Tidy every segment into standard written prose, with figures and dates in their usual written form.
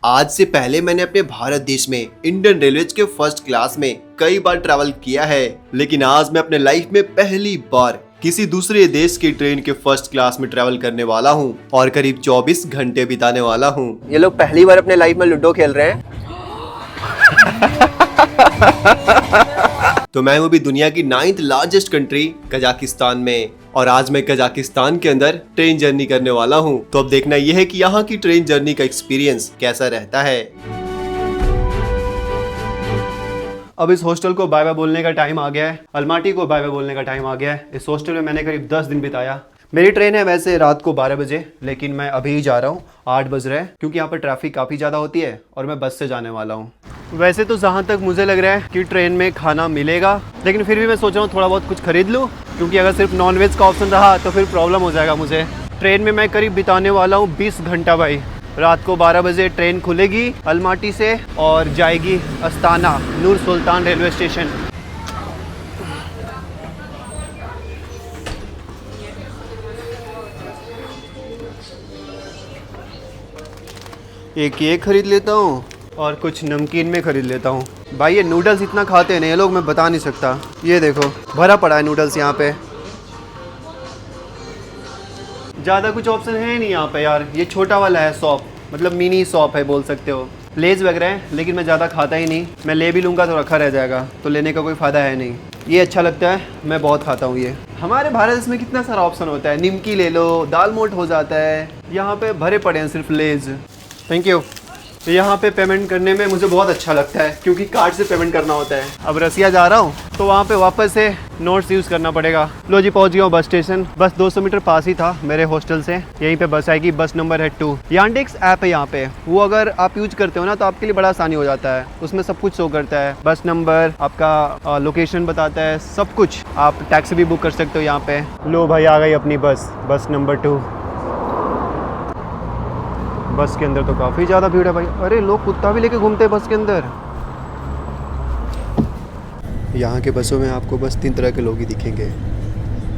आज से पहले मैंने अपने भारत देश में इंडियन रेलवे के फर्स्ट क्लास में कई बार ट्रैवल किया है, लेकिन आज मैं अपने लाइफ में पहली बार किसी दूसरे देश की ट्रेन के फर्स्ट क्लास में ट्रैवल करने वाला हूँ और करीब 24 घंटे बिताने वाला हूँ। ये लोग पहली बार अपने लाइफ में लूडो खेल रहे हैं। तो मैं हूँ भी दुनिया की 9th लार्जेस्ट कंट्री कजाकिस्तान में, और आज मैं कजाकिस्तान के अंदर ट्रेन जर्नी करने वाला हूँ। तो अब देखना यह है कि यहाँ की ट्रेन जर्नी का एक्सपीरियंस कैसा रहता है। अब इस हॉस्टल को बाय बाय बोलने का टाइम आ गया है, अलमाटी को बाय बाय बोलने का टाइम आ गया है। इस हॉस्टल में मैंने करीब 10 दिन बिताया। मेरी ट्रेन है वैसे रात को 12 बजे, लेकिन मैं अभी ही जा रहा हूँ, 8 बज रहे हैं, क्योंकि यहाँ पर ट्रैफिक काफ़ी ज़्यादा होती है और मैं बस से जाने वाला हूँ। वैसे तो जहाँ तक मुझे लग रहा है कि ट्रेन में खाना मिलेगा, लेकिन फिर भी मैं सोच रहा हूँ थोड़ा बहुत कुछ खरीद लूँ, क्योंकि अगर सिर्फ नॉनवेज का ऑप्शन रहा तो फिर प्रॉब्लम हो जाएगा मुझे। ट्रेन में मैं करीब बिताने वाला हूँ 20 घंटा भाई। रात को 12 बजे ट्रेन खुलेगी अलमाटी से और जाएगी अस्ताना नूर सुल्तान रेलवे स्टेशन। एक केक खरीद लेता हूँ और कुछ नमकीन में खरीद लेता हूँ। भाई ये नूडल्स इतना खाते हैं ना ये लोग, मैं बता नहीं सकता। ये देखो भरा पड़ा है नूडल्स यहाँ पे। ज़्यादा कुछ ऑप्शन है नहीं यहाँ पे यार। ये छोटा वाला है शॉप, मतलब मिनी शॉप है बोल सकते हो। लेज वगैरह है, लेकिन मैं ज़्यादा खाता ही नहीं। मैं ले भी लूँगा तो रखा रह जाएगा, तो लेने का कोई फ़ायदा है नहीं। ये अच्छा लगता है, मैं बहुत खाता हूँ ये। हमारे भारत देश में कितना सारा ऑप्शन होता है, निमकी ले लो, दाल मोठ हो जाता है। यहाँ पे भरे पड़े हैं सिर्फ लेज। Thank you. तो यहाँ पे पेमेंट करने में मुझे बहुत अच्छा लगता है, क्योंकि कार्ड से पेमेंट करना होता है। अब रसिया जा रहा हूँ तो वहाँ पे वापस से नोट्स यूज़ करना पड़ेगा। लो जी पहुँच गया हूँ बस स्टेशन। बस 200 मीटर पास ही था मेरे हॉस्टल से। यहीं पे बस आएगी, बस नंबर है 2। यांडेक्स ऐप है यहाँ पे, वो अगर आप यूज करते हो ना तो आपके लिए बड़ा आसानी हो जाता है। उसमें सब कुछ शो करता है, बस नंबर, आपका लोकेशन बताता है, सब कुछ। आप टैक्सी भी बुक कर सकते हो यहाँ पे। लो भाई आ गई अपनी बस, बस नंबर 2। बस के अंदर तो काफ़ी ज़्यादा भीड़ है भाई। अरे लोग कुत्ता भी लेके घूमते हैं बस के अंदर। यहाँ के बसों में आपको बस 3 तरह के लोग ही दिखेंगे।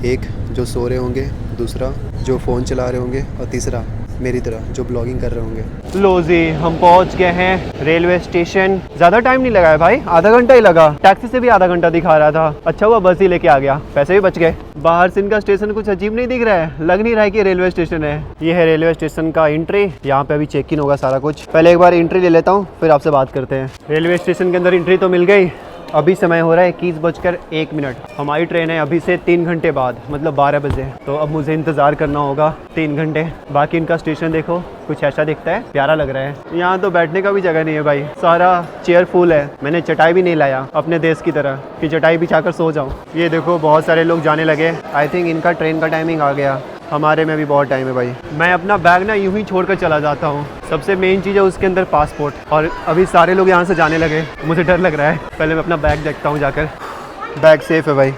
एक जो सो रहे होंगे, दूसरा जो फ़ोन चला रहे होंगे, और तीसरा मेरी तरह जो ब्लॉगिंग कर रहे होंगे। लो जी हम पहुँच गए हैं रेलवे स्टेशन। ज़्यादा टाइम नहीं लगा है भाई, आधा घंटा ही लगा। टैक्सी से भी आधा घंटा दिखा रहा था। अच्छा हुआ बस ही लेके आ गया, पैसे भी बच गए। बाहर से इनका स्टेशन कुछ अजीब नहीं दिख रहा है, लग नहीं रहा है कि रेलवे स्टेशन है। ये है रेलवे स्टेशन का एंट्री। यहाँ पे अभी चेक इन होगा सारा कुछ। पहले एक बार एंट्री ले लेता हूँ, फिर आपसे बात करते हैं। रेलवे स्टेशन के अंदर एंट्री तो मिल गई। अभी समय हो रहा है 21:01। हमारी ट्रेन है अभी से 3 घंटे बाद, मतलब 12 बजे। तो अब मुझे इंतज़ार करना होगा 3 घंटे। बाकी इनका स्टेशन देखो कुछ ऐसा दिखता है, प्यारा लग रहा है। यहाँ तो बैठने का भी जगह नहीं है भाई, सारा चेयर फुल है। मैंने चटाई भी नहीं लाया अपने देश की तरह कि चटाई बिछाकर सो जाऊँ। ये देखो बहुत सारे लोग जाने लगे। आई थिंक इनका ट्रेन का टाइमिंग आ गया। हमारे में भी बहुत टाइम है भाई। मैं अपना बैग ना यूं ही छोड़कर चला जाता हूँ। सबसे मेन चीज़ है उसके अंदर पासपोर्ट। और अभी सारे लोग यहाँ से जाने लगे, मुझे डर लग रहा है। पहले मैं अपना बैग देखता हूँ जाकर। बैग सेफ है भाई।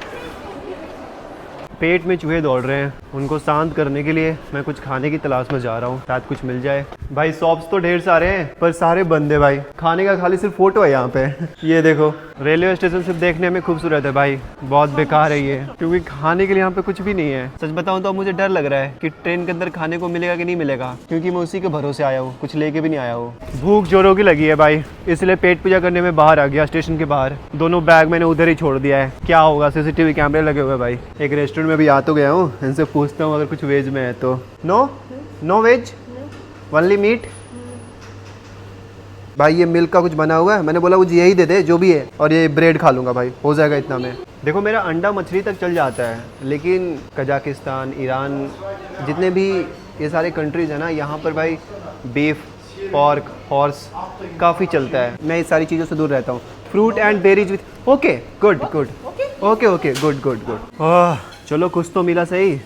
पेट में चूहे दौड़ रहे हैं, उनको शांत करने के लिए मैं कुछ खाने की तलाश में जा रहा हूँ, शायद कुछ मिल जाए। भाई शॉप्स तो ढेर सारे हैं पर सारे बंद है भाई। खाने का खाली सिर्फ फोटो है यहाँ पे। ये देखो रेलवे स्टेशन सिर्फ देखने में खूबसूरत है भाई, बहुत बेकार है ये, क्योंकि खाने के लिए यहाँ पे कुछ भी नहीं है। सच बताऊँ तो मुझे डर लग रहा है कि ट्रेन के अंदर खाने को मिलेगा कि नहीं मिलेगा, क्योंकि मैं उसी के भरोसे आया हूँ, कुछ लेके भी नहीं आया हूँ। भूख जोरों की लगी है भाई, इसलिए पेट पूजा करने में बाहर आ गया स्टेशन के बाहर। दोनों बैग मैंने उधर ही छोड़ दिया है। क्या होगा, CCTV कैमरे लगे हुए भाई। एक रेस्टोरेंट में भी आ तो गया हूँ, इनसे पूछता हूँ अगर कुछ वेज में है तो। No veg, only meat. भाई ये मिल्क का कुछ बना हुआ है, मैंने बोला मुझे यही दे दे जो भी है, और ये ब्रेड खा लूँगा भाई, हो जाएगा इतना में। देखो मेरा अंडा मछली तक चल जाता है, लेकिन कजाकिस्तान, ईरान, जितने भी ये सारे कंट्रीज़ हैं ना, यहाँ पर भाई बीफ, पॉर्क, हॉर्स काफ़ी चलता है। मैं इस सारी चीज़ों से दूर रहता हूँ। Fruit and berries with okay good good okay good good good. चलो कुछ तो मिला सही।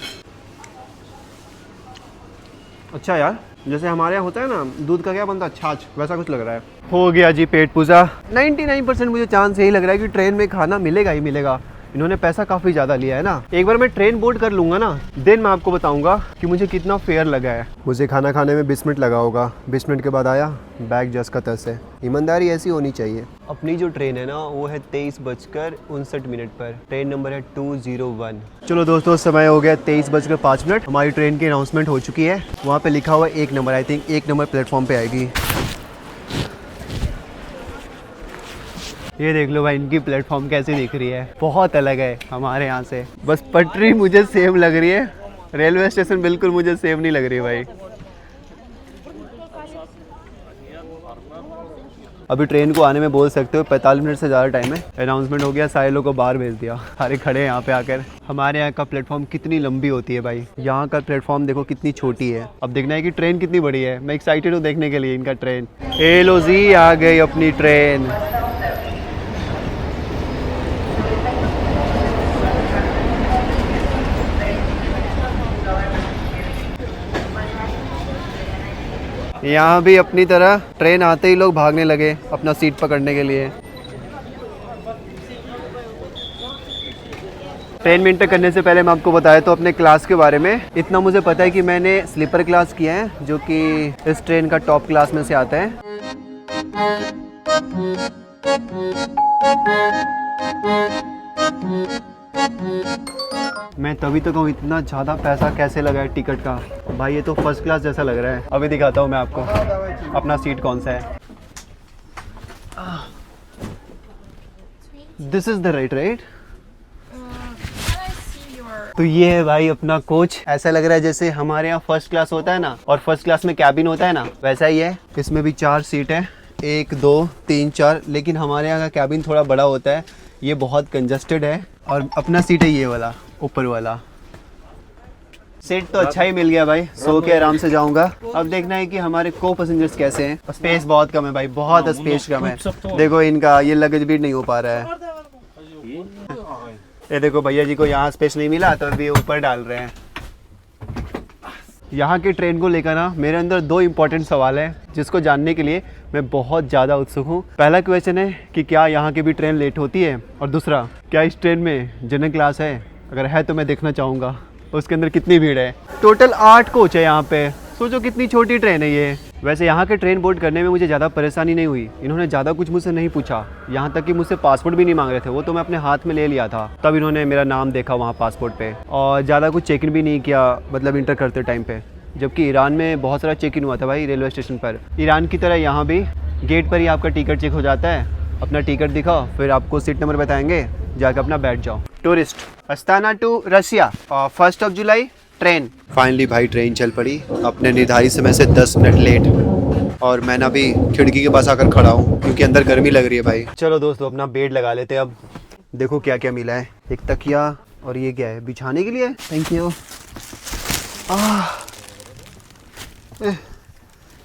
अच्छा यार, जैसे हमारे यहाँ होता है ना दूध का क्या बनता है, छाछ, वैसा कुछ लग रहा है। हो गया जी पेट पूजा। 99% मुझे चांस यही लग रहा है कि ट्रेन में खाना मिलेगा ही मिलेगा। इन्होंने पैसा काफ़ी ज़्यादा लिया है ना। एक बार मैं ट्रेन बोर्ड कर लूँगा ना, देन मैं आपको बताऊँगा कि मुझे कितना फेयर लगा है। मुझे खाना खाने में 20 मिनट लगा होगा। 20 मिनट के बाद आया, बैग जस का तस है। ईमानदारी ऐसी होनी चाहिए। अपनी जो ट्रेन है ना वो है 23:59 पर। ट्रेन नंबर है 201। चलो दोस्तों समय हो गया 23:05। हमारी ट्रेन की अनाउंसमेंट हो चुकी है। वहाँ पे लिखा हुआ 1 number, I think 1 number platform पे आएगी। ये देख लो भाई, इनकी प्लेटफॉर्म कैसी दिख रही है, बहुत अलग है हमारे यहाँ से। बस पटरी मुझे सेम लग रही है, रेलवे स्टेशन बिल्कुल मुझे सेम नहीं लग रही है भाई। अभी ट्रेन को आने में बोल सकते हो 45 मिनट से ज़्यादा टाइम है। अनाउंसमेंट हो गया, सारे लोग को बाहर भेज दिया, सारे खड़े हैं यहाँ पे आकर। हमारे यहाँ का प्लेटफॉर्म कितनी लंबी होती है भाई, यहाँ का प्लेटफॉर्म देखो कितनी छोटी है। अब देखना है कि ट्रेन कितनी बड़ी है। मैं एक्साइटेड हूँ देखने के लिए इनका ट्रेन। ए लो जी, आ गई अपनी ट्रेन। यहाँ भी अपनी तरह ट्रेन आते ही लोग भागने लगे अपना सीट पकड़ने के लिए। ट्रेन में इंटर करने से पहले मैं आपको बताया तो अपने क्लास के बारे में इतना मुझे पता है कि मैंने स्लीपर क्लास किया है, जो कि इस ट्रेन का टॉप क्लास में से आता है। मैं तभी तो कहूँ इतना ज़्यादा पैसा कैसे लगा है टिकट का भाई, ये तो फर्स्ट क्लास जैसा लग रहा है। अभी दिखाता हूँ मैं आपको अपना सीट कौन सा है। This is the right. तो ये है भाई अपना कोच। ऐसा लग रहा है जैसे हमारे यहाँ फर्स्ट क्लास होता है ना, और फर्स्ट क्लास में कैबिन होता है ना, वैसा ही है। इसमें भी 4 सीट है, 1 2 3 4, लेकिन हमारे यहाँ का कैबिन थोड़ा बड़ा होता है, ये बहुत कंजस्टेड है। और अपना सीट है ये वाला, ऊपर वाला सीट तो अच्छा ही मिल गया भाई, सो के आराम से जाऊंगा। अब देखना है कि हमारे को पैसेंजर्स कैसे हैं। स्पेस बहुत कम है भाई, बहुत स्पेस कम है। देखो इनका ये लगेज भी नहीं हो पा रहा है। ये देखो भैया जी को यहाँ स्पेस नहीं मिला तो अभी ऊपर डाल रहे हैं। यहाँ की ट्रेन को लेकर ना मेरे अंदर 2 इम्पोर्टेंट सवाल है, जिसको जानने के लिए मैं बहुत ज़्यादा उत्सुक हूँ। पहला क्वेश्चन है कि क्या यहाँ की भी ट्रेन लेट होती है, और दूसरा क्या इस ट्रेन में जनरल क्लास है, अगर है तो मैं देखना चाहूँगा उसके अंदर कितनी भीड़ है। टोटल 8 कोच है यहाँ पे, सोचो कितनी छोटी ट्रेन है ये। वैसे यहाँ के ट्रेन बोर्ड करने में मुझे ज़्यादा परेशानी नहीं हुई, इन्होंने ज़्यादा कुछ मुझसे नहीं पूछा, यहाँ तक कि मुझसे पासपोर्ट भी नहीं मांग रहे थे, वो तो मैं अपने हाथ में ले लिया था। तब इन्होंने मेरा नाम देखा वहाँ पासपोर्ट पे, और ज़्यादा कुछ चेक इन भी नहीं किया, मतलब इंटर करते टाइम पे। जबकि ईरान में बहुत सारा चेक इन हुआ था भाई रेलवे स्टेशन पर। ईरान की तरह यहाँ भी गेट पर ही आपका टिकट चेक हो जाता है, अपना टिकट दिखाओ, फिर आपको सीट नंबर बताएंगे, जाकर अपना बैठ जाओ। टूरिस्ट अस्ताना टू रशिया, 1 जुलाई ट्रेन। फाइनली भाई ट्रेन चल पड़ी अपने निर्धारित समय से 10 मिनट लेट, और मैं ना अभी खिड़की के पास आकर खड़ा हूँ क्योंकि अंदर गर्मी लग रही है भाई। चलो दोस्तों अपना बेड लगा लेते हैं। अब देखो क्या क्या मिला है, एक तकिया, और ये क्या है, बिछाने के लिए। Thank you.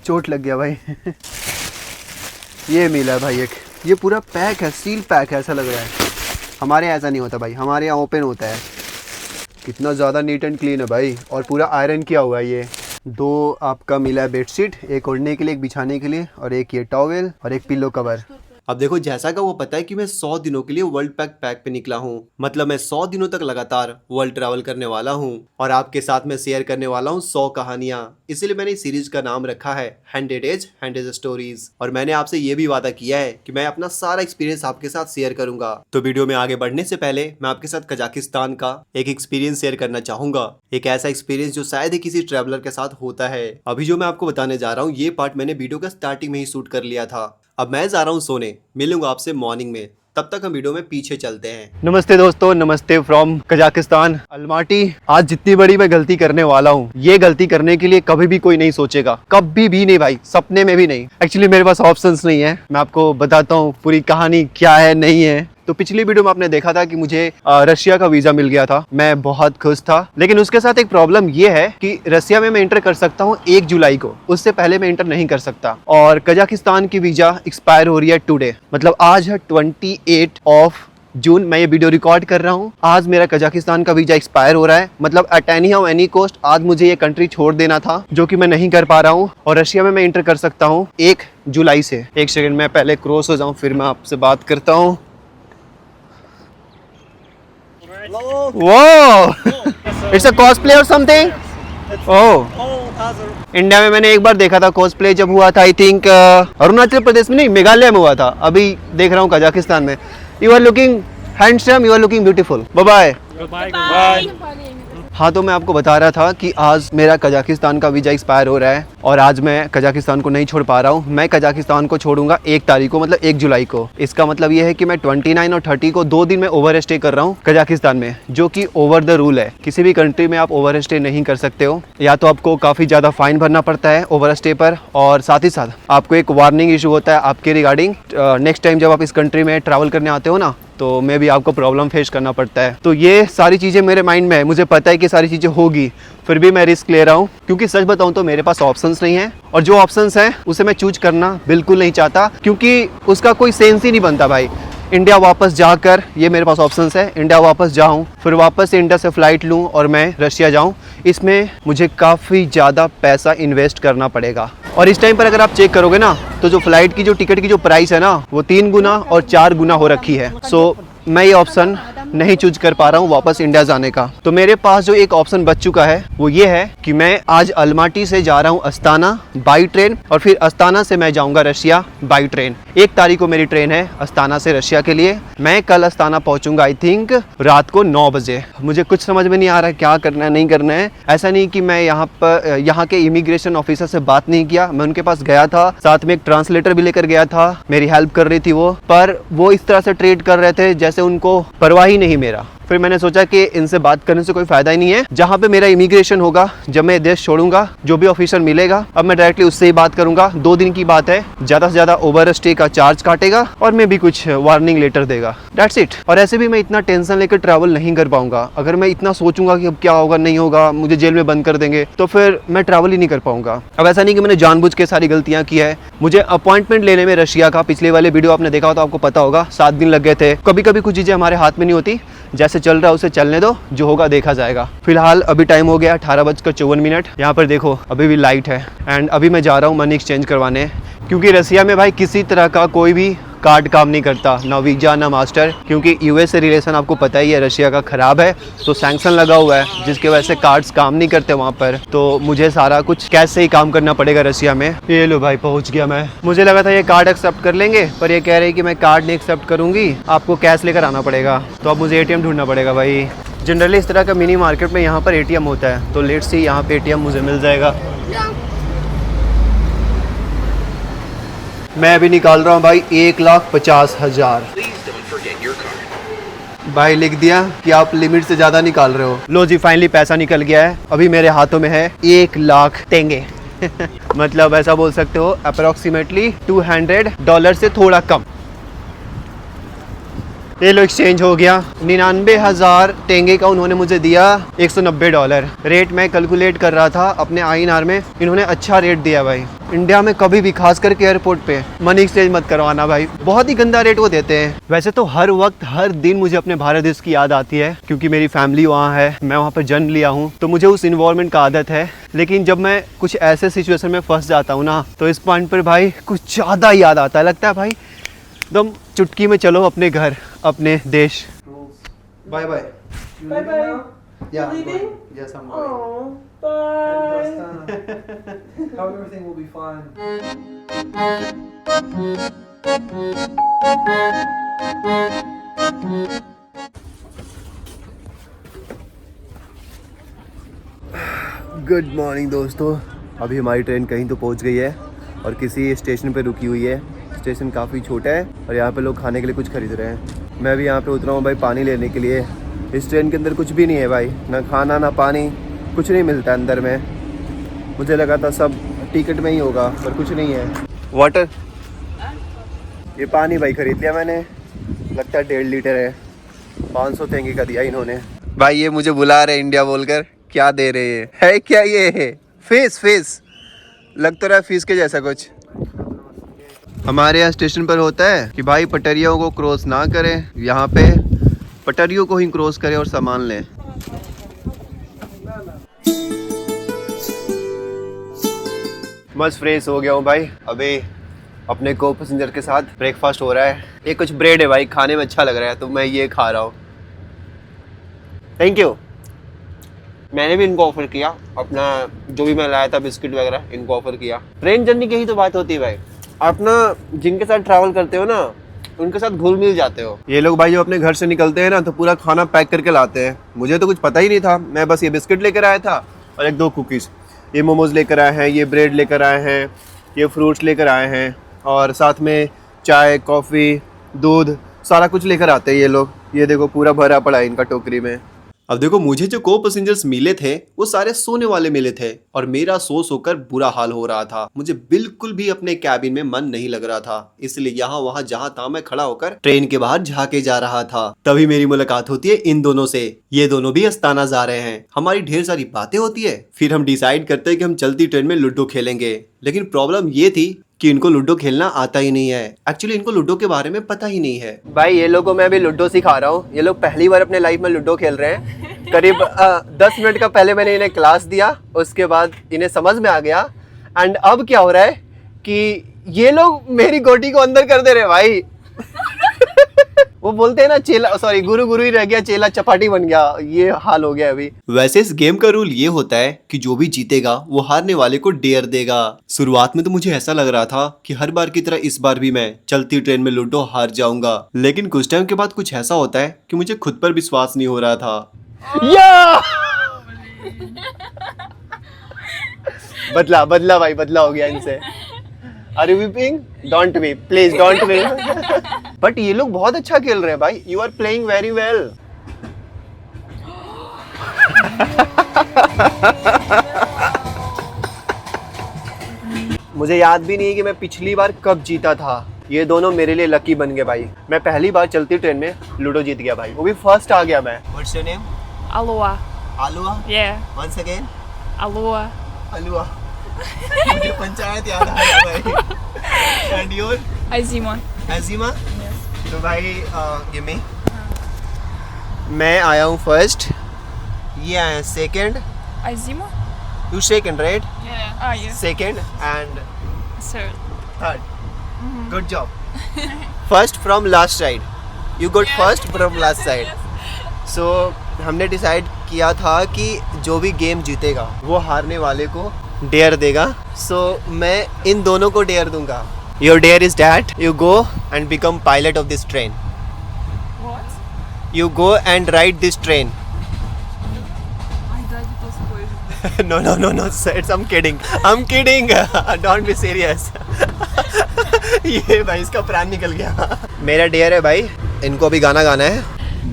चोट लग गया भाई। ये मिला है भाई एक, ये पूरा पैक है, सील पैक है ऐसा लग रहा है। हमारे यहाँ ऐसा नहीं होता भाई, हमारे यहाँ ओपन होता है। कितना ज़्यादा नीट एंड क्लीन है भाई, और पूरा आयरन किया हुआ है। ये 2 आपका मिला है बेडशीट, एक ओढ़ने के लिए, एक बिछाने के लिए, और एक ये टॉवेल, और एक पिलो कवर। अब देखो जैसा का वो पता है कि मैं 100 दिनों के लिए वर्ल्ड पैक पे निकला हूँ, मतलब मैं 100 दिनों तक लगातार वर्ल्ड ट्रैवल करने वाला हूँ, और आपके साथ मैं शेयर करने वाला हूँ 100 कहानियाँ। इसीलिए मैंने इस सीरीज का नाम रखा है हंड्रेड स्टोरीज। और मैंने आपसे ये भी वादा किया है कि मैं अपना सारा एक्सपीरियंस आपके साथ शेयर करूंगा। तो वीडियो में आगे बढ़ने से पहले मैं आपके साथ कजाकिस्तान का एक एक्सपीरियंस शेयर करना चाहूंगा, एक ऐसा एक्सपीरियंस जो शायद ही किसी ट्रैवलर के साथ होता है। अभी जो मैं आपको बताने जा रहा हूँ ये पार्ट मैंने वीडियो का स्टार्टिंग में ही शूट कर लिया था। अब मैं जा रहा हूँ सोने, मिलूंगा आपसे मॉर्निंग में, तब तक हम वीडियो में पीछे चलते हैं। नमस्ते दोस्तों, नमस्ते फ्रॉम कजाकिस्तान, अलमाटी। आज जितनी बड़ी मैं गलती करने वाला हूँ, ये गलती करने के लिए कभी भी कोई नहीं सोचेगा, कभी भी नहीं भाई, सपने में भी नहीं। एक्चुअली मेरे पास ऑप्शंस नहीं है, मैं आपको बताता हूँ पूरी कहानी क्या है नहीं है। तो पिछली वीडियो में आपने देखा था कि मुझे रशिया का वीजा मिल गया था, मैं बहुत खुश था। लेकिन उसके साथ एक प्रॉब्लम ये है कि रशिया में मैं इंटर कर सकता हूँ 1 जुलाई को, उससे पहले मैं इंटर नहीं कर सकता। और कजाकिस्तान की वीजा एक्सपायर हो रही है टुडे, मतलब आज है 28 जून। मैं ये वीडियो रिकॉर्ड कर रहा हूँ, आज मेरा कजाकिस्तान का वीजा एक्सपायर हो रहा है। मतलब at any how any cost आज मुझे ये कंट्री छोड़ देना था, जो कि मैं नहीं कर पा रहा हूँ। और रशिया में मैं इंटर कर सकता हूँ 1 जुलाई से। एक सेकंड मैं पहले क्रॉस हो जाऊँ, फिर मैं आपसे बात करता हूँ। Whoa! It's a cosplay or something? Oh. India में मैंने एक बार देखा था कॉस्प्ले, जब हुआ था आई थिंक अरुणाचल प्रदेश में नहीं, मेघालय में हुआ था। अभी देख रहा हूँ कजाकिस्तान में। You are looking handsome, you are looking beautiful. Bye bye. हाँ, तो मैं आपको बता रहा था कि आज मेरा कजाकिस्तान का वीज़ा एक्सपायर हो रहा है और आज मैं कजाकिस्तान को नहीं छोड़ पा रहा हूँ। मैं कजाकिस्तान को छोड़ूंगा 1 तारीख को, मतलब 1 जुलाई को। इसका मतलब ये है कि मैं 29 और 30 को 2 दिन में ओवर स्टे कर रहा हूँ कजाकिस्तान में, जो कि ओवर द रूल है। किसी भी कंट्री में आप ओवर स्टे नहीं कर सकते हो, या तो आपको काफ़ी ज़्यादा फाइन भरना पड़ता है ओवर स्टे पर, और साथ ही साथ आपको एक वार्निंग इशू होता है आपके रिगार्डिंग। नेक्स्ट टाइम जब आप इस कंट्री में ट्रैवल करने आते हो ना, तो मे भी आपको प्रॉब्लम फेस करना पड़ता है। तो ये सारी चीज़ें मेरे माइंड में है, मुझे पता है कि सारी चीज़ें होगी, फिर भी मैं रिस्क ले रहा हूँ, क्योंकि सच बताऊँ तो मेरे पास ऑप्शंस नहीं है, और जो ऑप्शंस हैं उसे मैं चूज करना बिल्कुल नहीं चाहता, क्योंकि उसका कोई सेंस ही नहीं बनता भाई। इंडिया वापस जाकर, ये मेरे पास ऑप्शंस है, इंडिया वापस जाऊं, फिर वापस से इंडिया से फ़्लाइट लूं और मैं रशिया जाऊं, इसमें मुझे काफ़ी ज़्यादा पैसा इन्वेस्ट करना पड़ेगा। और इस टाइम पर अगर आप चेक करोगे ना, तो जो फ़्लाइट की जो टिकट की जो प्राइस है ना, वो 3 गुना और 4 गुना हो रखी है। सो मैं ये ऑप्शन नहीं चूज कर पा रहा हूँ वापस इंडिया जाने का। तो मेरे पास जो एक ऑप्शन बच चुका है वो ये है कि मैं आज अलमाटी से जा रहा हूँ अस्ताना बाई ट्रेन, और फिर अस्ताना से मैं जाऊँगा रशिया बाई ट्रेन। 1 तारीख को मेरी ट्रेन है अस्ताना से रशिया के लिए। मैं कल अस्ताना पहुँचूंगा आई थिंक रात को 9 बजे। मुझे कुछ समझ में नहीं आ रहा है क्या करना है नहीं करना है। ऐसा नहीं कि मैं यहाँ के इमिग्रेशन ऑफिसर से बात नहीं किया, मैं उनके पास गया था, साथ में एक ट्रांसलेटर भी लेकर गया था, मेरी हेल्प कर रही थी वो, पर वो इस तरह से ट्रीट कर रहे थे जैसे उनको परवाह ही नहीं मेरा। फिर मैंने सोचा कि इनसे बात करने से कोई फायदा ही नहीं है। जहाँ पे मेरा इमिग्रेशन होगा, जब मैं देश छोड़ूंगा, जो भी ऑफिसर मिलेगा, अब मैं डायरेक्टली उससे ही बात करूंगा। 2 दिन की बात है, ज़्यादा से ज़्यादा ओवर स्टे का चार्ज काटेगा और मैं भी कुछ वार्निंग लेटर देगा, दैट्स इट। और ऐसे भी मैं इतना टेंशन लेकर ट्रैवल नहीं कर पाऊंगा। अगर मैं इतना सोचूंगा कि अब क्या होगा नहीं होगा, मुझे जेल में बंद कर देंगे, तो फिर मैं ट्रैवल ही नहीं कर पाऊंगा। अब ऐसा नहीं कि मैंने जानबूझ के सारी गलतियां की है। मुझे अपॉइंटमेंट लेने में रशिया का, पिछले वाले वीडियो आपने देखा हो तो आपको पता होगा, 7 दिन लग गए थे। कभी कभी कुछ चीज़ें हमारे हाथ में नहीं होती, जैसे चल रहा है उसे चलने दो, जो होगा देखा जाएगा। फिलहाल अभी टाइम हो गया 18:54। यहाँ पर देखो अभी भी लाइट है, एंड अभी मैं जा रहा हूँ मनी एक्सचेंज करवाने, क्योंकि रसिया में भाई किसी तरह का कोई भी कार्ड काम नहीं करता, ना वीजा ना मास्टर, क्योंकि यूएस से रिलेशन आपको पता ही है रशिया का ख़राब है, तो सैंक्शन लगा हुआ है जिसकी वजह से कार्ड्स काम नहीं करते वहाँ पर। तो मुझे सारा कुछ कैश से ही काम करना पड़ेगा रशिया में। ये लो भाई पहुँच गया मैं। मुझे लगा था ये कार्ड एक्सेप्ट कर लेंगे, पर ये कह रहे कि मैं कार्ड नहीं एक्सेप्ट करूँगी, आपको कैश लेकर आना पड़ेगा। तो अब मुझे ATM ढूंढना पड़ेगा भाई। जनरली इस तरह का मिनी मार्केट में यहाँ पर ATM होता है, तो लेट्स सी यहाँ पे ATM मुझे मिल जाएगा। मैं अभी निकाल रहा हूँ भाई 1,50,000। भाई लिख दिया कि आप लिमिट से ज़्यादा निकाल रहे हो। लो जी फाइनली पैसा निकल गया है। अभी मेरे हाथों में है 1 लाख तेंगे मतलब ऐसा बोल सकते हो अप्रोक्सीमेटली $200 से थोड़ा कम। ये लो एक्सचेंज हो गया। 99,000 टेंगे का उन्होंने मुझे दिया $190। रेट मैं कैलकुलेट कर रहा था अपने INR में, इन्होंने अच्छा रेट दिया भाई। इंडिया में कभी भी खास करके एयरपोर्ट पे मनी एक्सचेंज मत करवाना भाई, बहुत ही गंदा रेट वो देते हैं। वैसे तो हर वक्त हर दिन मुझे अपने भारत देश की याद आती है, क्योंकि मेरी फैमिली वहाँ है, मैं वहाँ पर जन्म लिया हूँ, तो मुझे उस इन्वायरमेंट का आदत है। लेकिन जब मैं कुछ ऐसे सिचुएशन में फंस जाता हूँ ना, तो इस पॉइंट पर भाई कुछ ज़्यादा याद आता है। लगता है भाई एकदम चुटकी में चलो अपने घर, अपने देश। Bye bye. Bye bye. Yeah, You leaving? Yes, I'm going. Oh, bye. How everything will be fine. Good morning दोस्तों। अभी हमारी ट्रेन कहीं तो पहुंच गई है और किसी स्टेशन पे रुकी हुई है। स्टेशन काफ़ी छोटा है और यहाँ पे लोग खाने के लिए कुछ खरीद रहे हैं। मैं भी यहाँ पे उतरा हूँ भाई पानी लेने के लिए। इस ट्रेन के अंदर कुछ भी नहीं है भाई, ना खाना ना पानी, कुछ नहीं मिलता अंदर में। मुझे लगा था सब टिकट में ही होगा, पर कुछ नहीं है। वाटर, ये पानी भाई खरीद लिया मैंने, लगता है 1.5 लीटर है, 500 तेंगे का दिया इन्होंने। भाई ये मुझे बुला रहे इंडिया बोलकर, क्या दे रहे है क्या ये है? फिश लग तो रहा है फिश के जैसा कुछ। हमारे यहाँ स्टेशन पर होता है कि भाई पटरियों को क्रॉस ना करें, यहाँ पे पटरियों को ही क्रॉस करें और सामान लें। बस फ्रेश हो गया हूँ भाई, अभी अपने को पैसेंजर के साथ ब्रेकफास्ट हो रहा है। ये कुछ ब्रेड है भाई, खाने में अच्छा लग रहा है तो मैं ये खा रहा हूँ। Thank you. मैंने भी इनको ऑफर किया, अपना जो भी मैं लाया था बिस्किट वगैरह इनको ऑफर किया। ट्रेन जर्नी की ही तो बात होती है भाई, आप ना जिनके साथ ट्रैवल करते हो ना, उनके साथ घुल मिल जाते हो। ये लोग भाई जो अपने घर से निकलते हैं ना तो पूरा खाना पैक करके लाते हैं। मुझे तो कुछ पता ही नहीं था, मैं बस ये बिस्किट लेकर आया था और एक दो कुकीज़। ये मोमोज लेकर आए हैं, ये ब्रेड लेकर आए हैं, ये फ्रूट्स लेकर आए हैं और साथ में चाय, कॉफ़ी, दूध, सारा कुछ लेकर आते हैं ये लोग। ये देखो पूरा भरा पड़ा है इनका टोकरी में। अब देखो मुझे जो को पैसेंजर्स मिले थे वो सारे सोने वाले मिले थे और मेरा सो सोकर बुरा हाल हो रहा था। मुझे बिल्कुल भी अपने कैबिन में मन नहीं लग रहा था, इसलिए यहाँ वहाँ जहाँ था मैं खड़ा होकर ट्रेन के बाहर झाके जा रहा था। तभी मेरी मुलाकात होती है इन दोनों से। ये दोनों भी अस्ताना जा रहे हैं। हमारी ढेर सारी बातें होती है, फिर हम डिसाइड करते हैं कि हम चलती ट्रेन में लूडो खेलेंगे। लेकिन प्रॉब्लम ये थी कि इनको लूडो खेलना आता ही नहीं है। एक्चुअली इनको लूडो के बारे में पता ही नहीं है। भाई ये लोगों को मैं अभी लूडो सिखा रहा हूँ। ये लोग पहली बार अपने लाइफ में लूडो खेल रहे हैं। करीब 10 मिनट का पहले मैंने इन्हें क्लास दिया, उसके बाद इन्हें समझ में आ गया। एंड अब क्या हो रहा है कि ये लोग मेरी गोटी को अंदर कर दे रहे हैं भाई। वो बोलते हैं ना चेला, सॉरी गुरु गुरु ही रह गया, चेला चपाटी बन गया। ये हाल हो गया अभी। वैसे इस गेम का रूल ये होता है कि जो भी जीतेगा वो हारने वाले को डेयर देगा। शुरुआत में तो मुझे ऐसा लग रहा था कि हर बार की तरह इस बार भी मैं चलती ट्रेन में लूडो हार जाऊंगा, लेकिन कुछ टाइम के बाद कुछ ऐसा होता है कि मुझे खुद पर विश्वास नहीं हो रहा था। या बदला भाई, बदला हो गया इनसे। Are you weeping? Don't weep, please don't weep. But ये लोग बहुत अच्छा खेल रहे हैं भाई। You are playing very well. मुझे याद भी नहीं है कि मैं पिछली बार कब जीता था। ये दोनों मेरे लिए लकी बन गए भाई। मैं पहली बार चलती ट्रेन में लूडो जीत गया भाई, वो भी फर्स्ट आ गया मैं। What's your name? Aloha. Alua? Yeah. Once again? Aloha. Alua. मुझे पंचायत याद आ रहा भाई। And your? Azima. Azima? तो भाई give me. मैं आया हूँ फर्स्ट, ये आया second. Azima? You second, right? Yeah. Yeah. Second and Third. third. Good job. First from last side. You got first from last side. So हमने decide किया था कि जो भी गेम जीतेगा वो हारने वाले को डेयर देगा। So मैं इन दोनों को डेयर दूंगा। Your dare is that you go and become pilot of this train. What? You go and ride this train. Ai, dá de tos coisas. No, it's I'm kidding. Don't be serious. ये भाई इसका प्राण निकल गया। मेरा dare है भाई, इनको अभी गाना गाना है।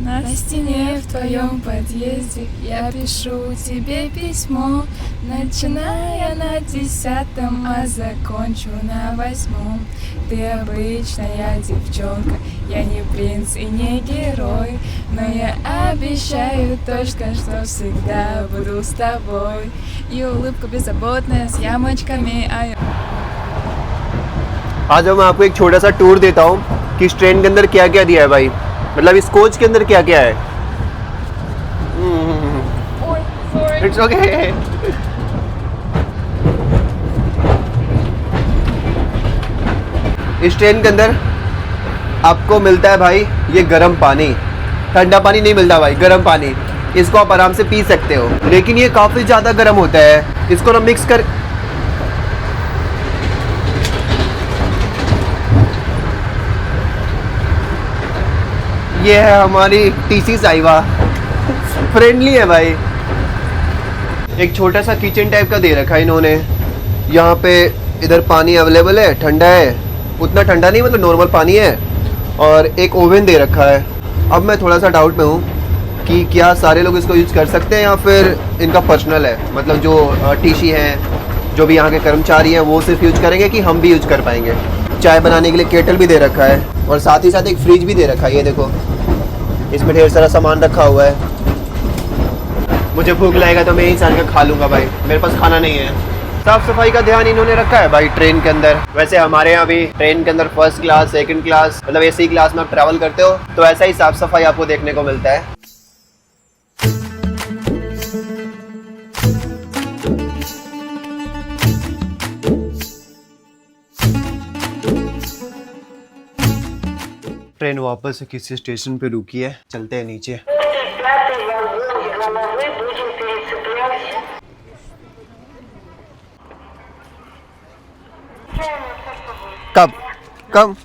На стене в твоем подъезде я пишу тебе письмо, начиная на 10, а закончу на 8. Ты обычная девчонка, я не принц и не герой, но я обещаю точно, что всегда буду с тобой. И улыбка беззаботная с ямочками, आज मैं आपको एक छोटा सा टूर देता हूँ कि इस ट्रेन के अंदर क्या क्या दिया है भाई, मतलब इस कोच के अंदर क्या क्या है। It's okay. इस ट्रेन के अंदर आपको मिलता है भाई ये गर्म पानी, ठंडा पानी नहीं मिलता भाई, गर्म पानी। इसको आप आराम से पी सकते हो, लेकिन ये काफ़ी ज़्यादा गर्म होता है। इसको ना मिक्स कर, ये है हमारी टीसी साहिबा, फ्रेंडली है भाई। एक छोटा सा किचन टाइप का दे रखा है इन्होंने। यहाँ पे इधर पानी अवेलेबल है, ठंडा है, उतना ठंडा नहीं मतलब नॉर्मल पानी है, और एक ओवन दे रखा है। अब मैं थोड़ा सा डाउट में हूँ कि क्या सारे लोग इसको यूज़ कर सकते हैं या फिर इनका पर्सनल है, मतलब जो टीसी हैं, जो भी यहाँ के कर्मचारी हैं वो सिर्फ यूज करेंगे कि हम भी यूज कर पाएंगे। चाय बनाने के लिए केटल भी दे रखा है और साथ ही साथ एक फ्रिज भी दे रखा है। ये देखो इसमें ढेर सारा सामान रखा हुआ है। मुझे भूख लगेगा तो मैं यहीं जान के खा लूँगा भाई, मेरे पास खाना नहीं है। साफ सफाई का ध्यान इन्होंने रखा है भाई ट्रेन के अंदर। वैसे हमारे यहाँ भी ट्रेन के अंदर फर्स्ट क्लास, सेकंड क्लास, मतलब एसी क्लास में आप ट्रैवल करते हो तो ऐसा ही साफ सफाई आपको देखने को मिलता है। ट्रेन वापस से किसी स्टेशन पे रुकी है, चलते हैं नीचे। कब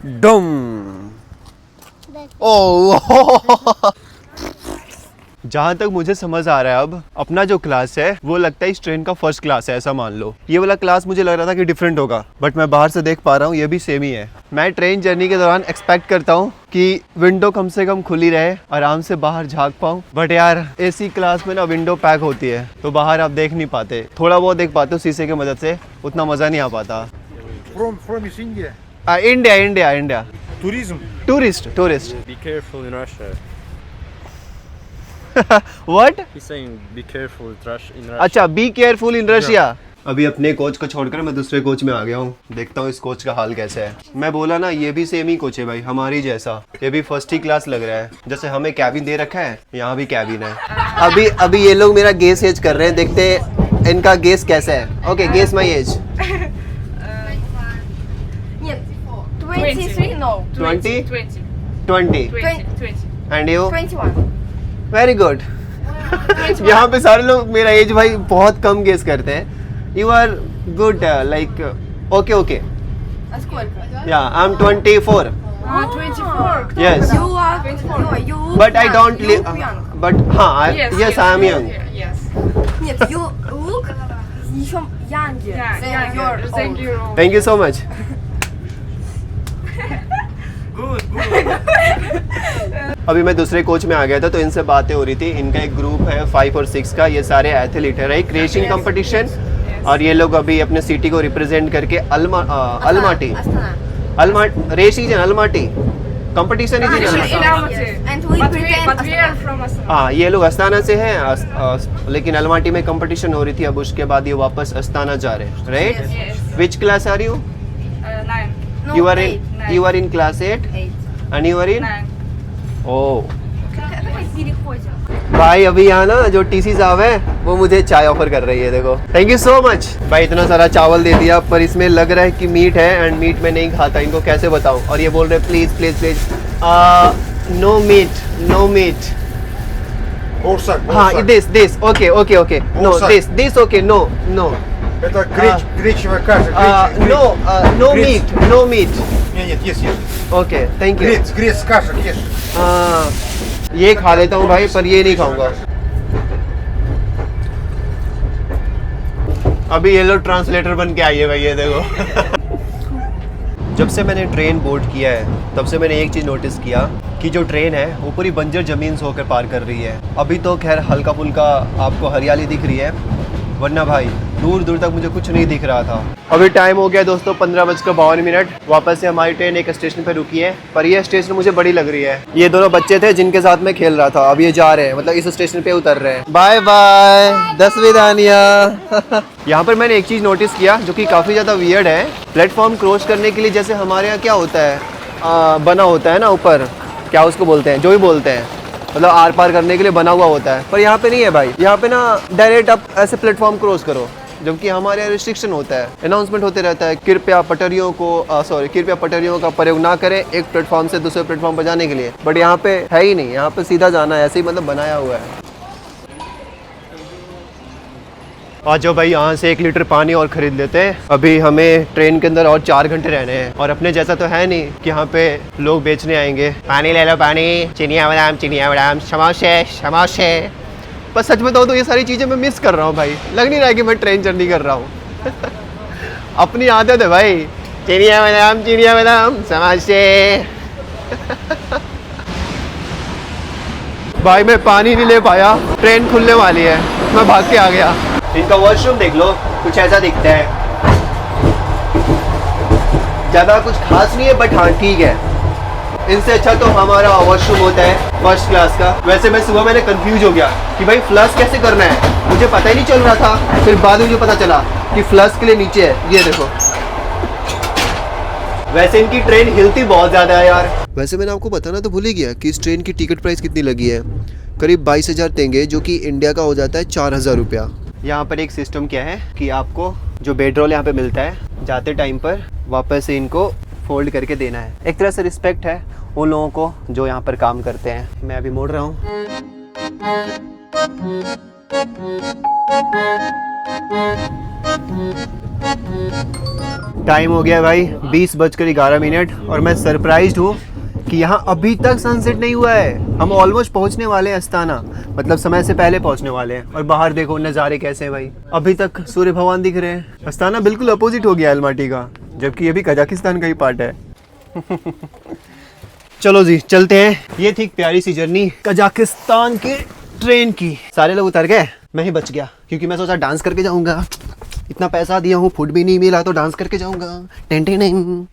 डम। ओह जहाँ तक मुझे समझ आ रहा है अब अपना जो क्लास है वो लगता है इस ट्रेन का फर्स्ट क्लास है, ऐसा मान लो। ये वाला क्लास मुझे लग रहा था कि डिफरेंट होगा, बट मैं बाहर से देख पा रहा हूँ ये भी सेम ही है। मैं ट्रेन जर्नी के दौरान एक्सपेक्ट करता हूँ कि विंडो कम से कम खुली रहे, आराम से बाहर झाँक पाऊँ, बट यार एसी क्लास में ना विंडो पैक होती है तो बाहर आप देख नहीं पाते। थोड़ा बहुत देख पाते हो शीशे की मदद से, उतना मज़ा नहीं आ पाता। From is India. India India India. Tourism. Tourist Be careful in Russia. What? He's saying be careful in Russia. अच्छा, बी केयरफुल इन रशिया। अभी अपने कोच को छोड़कर मैं दूसरे कोच में आ गया हूँ, देखता हूँ इस कोच का हाल कैसा है। मैं बोला ना ये भी सेम ही कोच है भाई, हमारी जैसा। ये भी फर्स्ट ही क्लास लग रहा है, जैसे हमें कैबिन दे रखा है यहाँ भी कैबिन है। अभी ये लोग मेरा गेस एज कर रहे हैं, देखते हैं इनका गेस कैसा है। Okay, guess my age. Нет, 23, no. 20? 20. 20 and you? 21. Very good. यहाँ पे सारे लोग मेरा एज भाई बहुत कम गेस करते हैं। You are good, like okay okay. А сколько? या I am 24। 24. Yes. You are 24. You look But I young. don't You live. look young. But हाँ, yes, I am young. Yes. Нет, you look еще younger Yeah, than your Thank old. you. Thank you so much. अभी मैं दूसरे coach में आ गया था तो इनसे बातें हो रही थी। इनका एक ग्रुप है 5 और 6 का, ये सारे एथलीट है, राइट? Racing competition. और ये लोग अभी अपने सिटी को रिप्रेजेंट करके Almaty competition is in Almaty. Almaty. And we But pretend we are from Astana. हाँ, ये लोग अस्ताना से हैं, लेकिन अलमाटी में कंपटीशन हो रही थी। अब उसके बाद ये वापस अस्ताना जा रहे हैं, right? Yes. Which class are you? 9. No, You are eight. in class 8 Eight. and you are in? 9. Oh. Давай переходим. भाई अभी यहाँ ना जो टीसी साहब है वो मुझे चाय ऑफर कर रही है, देखो। थैंक यू सो मच भाई। इतना सारा चावल दे दिया पर इसमें लग रहा है कि मीट है, एंड मीट में नहीं खाता, इनको कैसे बताऊँ? और ये बोल रहे please please please no meat. Orsak. हाँ, this okay no, Orsak. This okay, no. Это гречневая каша. No meat. Нет, ешь. Okay, thank you. Грец каша, ешь. ये खा लेता हूँ भाई, पर ये नहीं खाऊंगा। अभी ये लोग ट्रांसलेटर बन के आई है भाई, ये देखो। जब से मैंने ट्रेन बोर्ड किया है तब से मैंने एक चीज़ नोटिस किया कि जो ट्रेन है वो पूरी बंजर ज़मीन से होकर पार कर रही है। अभी तो खैर हल्का फुल्का आपको हरियाली दिख रही है, वरना भाई दूर दूर तक मुझे कुछ नहीं दिख रहा था। अभी टाइम हो गया दोस्तों 15:52। वापस से हमारी ट्रेन एक स्टेशन पे रुकी है, पर ये स्टेशन मुझे बड़ी लग रही है। ये दोनों बच्चे थे जिनके साथ मैं खेल रहा था, अब ये जा रहे हैं, मतलब इस स्टेशन पे उतर रहे हैं। बाय बाय, 10 विदानिया। यहाँ पर मैंने एक चीज़ नोटिस किया जो कि काफ़ी ज़्यादा वियर्ड है। प्लेटफॉर्म क्रॉस करने के लिए जैसे हमारे यहाँ क्या होता है, बना होता है ना ऊपर, क्या उसको बोलते हैं, जो भी बोलते हैं, मतलब आर पार करने के लिए बना हुआ होता है, पर यहाँ पे नहीं है भाई। यहाँ पे ना डायरेक्ट आप ऐसे प्लेटफॉर्म क्रॉस करो, जबकि हमारे यहाँ रिस्ट्रिक्शन होता है, अनाउंसमेंट होते रहता है, कृपया पटरियों का प्रयोग ना करें एक प्लेटफॉर्म से दूसरे प्लेटफॉर्म पर जाने के लिए। बट यहाँ पे है ही नहीं, यहाँ पे सीधा जाना है, ऐसे ही मतलब बनाया हुआ है। आ जाओ भाई, यहाँ से 1 लीटर पानी और ख़रीद लेते हैं। अभी हमें ट्रेन के अंदर और 4 घंटे रहने हैं, और अपने जैसा तो है नहीं कि यहाँ पे लोग बेचने आएंगे। पानी ले लो, पानी, चिनिया बादाम, समोसे। बस सच बताऊँ तो ये सारी चीज़ें मैं मिस कर रहा हूँ भाई, लग नहीं रहा है कि मैं ट्रेन जर्नी कर रहा हूँ। अपनी आदत है भाई, चिनिया बादाम, समोसे। भाई मैं पानी नहीं ले पाया, ट्रेन खुलने वाली है, मैं भाग के आ गया। इनका वॉशरूम देख लो, कुछ ऐसा दिखता है, ज़्यादा कुछ खास नहीं है, बट हाँ ठीक है। इनसे अच्छा तो हमारा वॉशरूम होता है फर्स्ट क्लास का। वैसे मैं सुबह मैंने कंफ्यूज हो गया कि भाई फ्लश कैसे करना है, मुझे पता ही नहीं चल रहा था। फिर बाद में मुझे पता चला कि फ्लश के लिए नीचे है, ये देखो। वैसे इनकी ट्रेन हिलती बहुत ज़्यादा है यार। वैसे मैंने आपको बताना तो भूल ही गया कि इस ट्रेन की टिकट प्राइस कितनी लगी है, करीब 22,000 तेंगे, जो कि इंडिया का हो जाता है 4,000 रुपया। यहाँ पर एक सिस्टम क्या है कि आपको जो बेड रोल यहाँ पे मिलता है, जाते टाइम पर वापस से इनको फोल्ड करके देना है। एक तरह से रिस्पेक्ट है उन लोगों को जो यहाँ पर काम करते हैं। मैं अभी मोड़ रहा हूँ। टाइम हो गया भाई 20:11 और मैं सरप्राइज्ड हूँ कि यहाँ अभी तक सनसेट नहीं हुआ है। हम ऑलमोस्ट पहुँचने वाले हैं अस्ताना, मतलब समय से पहले पहुँचने वाले हैं। और बाहर देखो नज़ारे कैसे हैं भाई, अभी तक सूर्य भगवान दिख रहे हैं। अस्ताना बिल्कुल अपोजिट हो गया अलमाटी का, जबकि ये भी कजाकिस्तान का ही पार्ट है। चलो जी चलते हैं। ये थी एक प्यारी सी जर्नी कजाकिस्तान के ट्रेन की। सारे लोग उतर गए, मैं ही बच गया क्योंकि मैं सोचा डांस करके जाऊंगा। इतना पैसा दिया हूँ, फूड भी नहीं मिला तो डांस करके जाऊंगा। टेंटेन।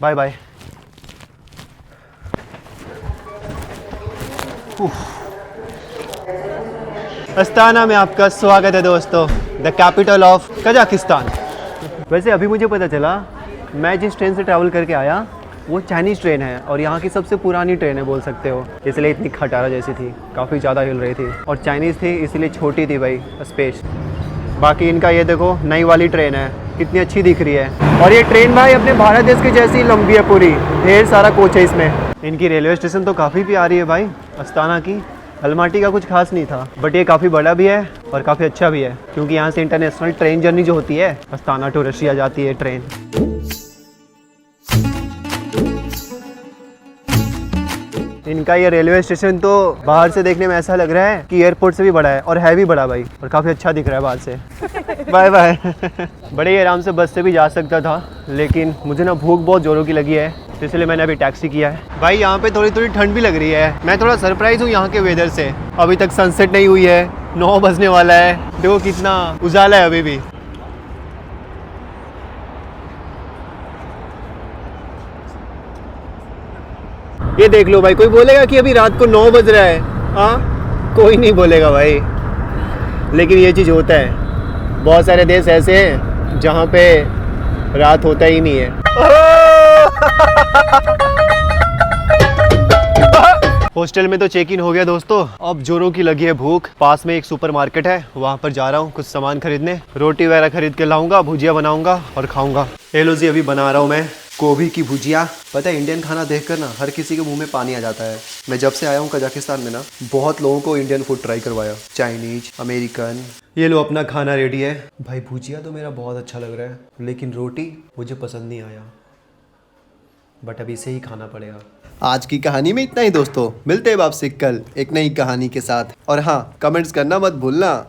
Bye bye. अस्ताना में आपका स्वागत है दोस्तों, द कैपिटल ऑफ कजाकिस्तान। वैसे अभी मुझे पता चला, मैं जिस ट्रेन से ट्रैवल करके आया वो चाइनीज़ ट्रेन है और यहाँ की सबसे पुरानी ट्रेन है बोल सकते हो, इसलिए इतनी खटारा जैसी थी, काफ़ी ज़्यादा हिल रही थी। और चाइनीज़ थी इसलिए छोटी थी भाई स्पेस। बाकी इनका ये देखो नई वाली ट्रेन है, कितनी अच्छी दिख रही है। और ये ट्रेन भाई अपने भारत देश की जैसी लंबी है पूरी, ढेर सारा कोच है इसमें। इनकी रेलवे स्टेशन तो काफ़ी प्यारी है भाई अस्ताना की। अलमाटी का कुछ खास नहीं था, बट ये काफ़ी बड़ा भी है और काफ़ी अच्छा भी है, क्योंकि यहाँ से इंटरनेशनल ट्रेन जर्नी जो होती है अस्ताना टू रशिया जाती है ट्रेन। इनका ये रेलवे स्टेशन तो बाहर से देखने में ऐसा लग रहा है कि एयरपोर्ट से भी बड़ा है, और है भी बड़ा भाई, और काफ़ी अच्छा दिख रहा है बाहर से। Bye bye. बड़े ही आराम से बस से भी जा सकता था, लेकिन मुझे ना भूख बहुत जोरों की लगी है, तो इसलिए मैंने अभी टैक्सी किया है। भाई यहाँ पे थोड़ी थोड़ी ठंड भी लग रही है। मैं थोड़ा सरप्राइज हूँ यहाँ के वेदर से। अभी तक सनसेट नहीं हुई है, 9 बजने वाला है, देखो कितना उजाला है अभी भी। ये देख लो भाई, कोई बोलेगा कि अभी रात को 9 बज रहा है? हाँ, कोई नहीं बोलेगा भाई, लेकिन ये चीज़ होता है। बहुत सारे देश ऐसे हैं जहाँ पे रात होता ही नहीं है। हॉस्टल में तो चेक इन हो गया दोस्तों, अब जोरों की लगी है भूख। पास में एक सुपरमार्केट है, वहाँ पर जा रहा हूँ कुछ सामान खरीदने। रोटी वगैरह खरीद के लाऊंगा, भुजिया बनाऊंगा और खाऊंगा। हेलो जी, अभी बना रहा हूँ मैं गोभी की भुजिया। पता है इंडियन खाना देखकर ना हर किसी के मुंह में पानी आ जाता है। मैं जब से आया हूँ कजाकिस्तान में ना, बहुत लोगों को इंडियन फूड ट्राई करवाया, चाइनीज, अमेरिकन। ये लो अपना खाना रेडी है। भाई भुजिया तो मेरा बहुत अच्छा लग रहा है, लेकिन रोटी मुझे पसंद नहीं आया, बट अभी इसे ही खाना पड़ेगा। आज की कहानी में इतना ही दोस्तों, मिलते हैं वापसी कल एक नई कहानी के साथ। और हाँ, कमेंट्स करना मत भूलना।